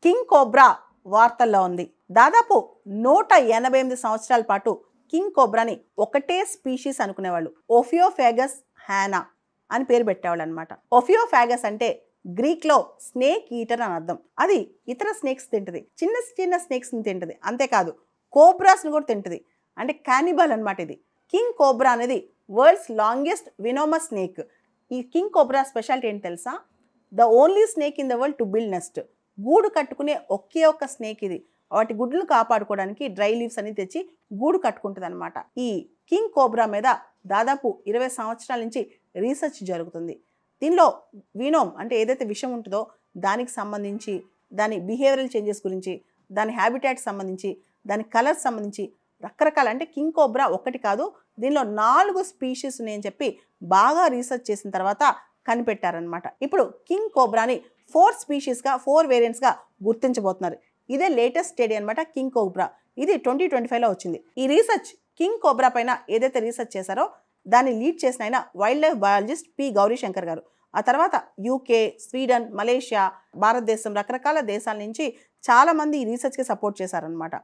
King cobra వార్తల్లో ఉంది. దాదాపు 188 సంవత్సరాల పాటు కింగ్ కోబ్రాని ఒకటే స్పీషీస్ అనుకునేవాళ్ళు. ఓఫియోఫాగస్ హ్యానా అని పేరు పెట్టేవాళ్ళు అనమాట. ఓఫియోఫాగస్ అంటే గ్రీక్లో స్నేక్ ఈటర్ అని అర్థం. అది ఇతర స్నేక్స్ తింటుంది, చిన్న చిన్న స్నేక్స్ని తింటుంది. అంతేకాదు కోబ్రాస్ని కూడా తింటుంది, అంటే క్యానిబల్ అనమాట. ఇది కింగ్ కోబ్రా అనేది వరల్డ్స్ లాంగెస్ట్ వినోమస్ స్నేక్. ఈ కింగ్ కోబ్రా స్పెషాలిటీ ఏంటి తెలుసా? The only snake in the world to build nest. గూడు కట్టుకునే ఒకే ఒక్క స్నేక్ ఇది. వాటి గుడ్లను కాపాడుకోవడానికి డ్రై లీవ్స్ అని తెచ్చి గూడు కట్టుకుంటుంది అనమాట. ఈ కింగ్ కోబ్రా మీద దాదాపు 20 సంవత్సరాల నుంచి రీసెర్చ్ జరుగుతుంది. దీనిలో వినోమ్ అంటే ఏదైతే విషం ఉంటుందో దానికి సంబంధించి, దాని బిహేవియరల్ చేంజెస్ గురించి, దాని హ్యాబిటాట్ సంబంధించి, దాని కలర్ సంబంధించి రకరకాల, అంటే కింగ్ కోబ్రా ఒకటి కాదు, దీనిలో 4 స్పీషీస్ ఉన్నాయని చెప్పి బాగా రీసెర్చ్ చేసిన తర్వాత కనిపెట్టారనమాట. ఇప్పుడు కింగ్ కోబ్రాని 4 స్పీషీస్గా 4 వేరియంట్స్గా గుర్తించబోతున్నారు. ఇదే లేటెస్ట్ స్టడీ అనమాట కింగ్ కోబ్రా. ఇది 2025లో వచ్చింది. ఈ రీసెర్చ్ కింగ్ కోబ్రా పైన ఏదైతే రీసెర్చ్ చేశారో దాన్ని లీడ్ చేసిన ఆయన wild life biologist P Gauri Shankar గారు. ఆ తర్వాత యూకే, స్వీడన్, మలేషియా, భారతదేశం రకరకాల దేశాల నుంచి చాలామంది ఈ రీసెర్చ్కి సపోర్ట్ చేశారనమాట.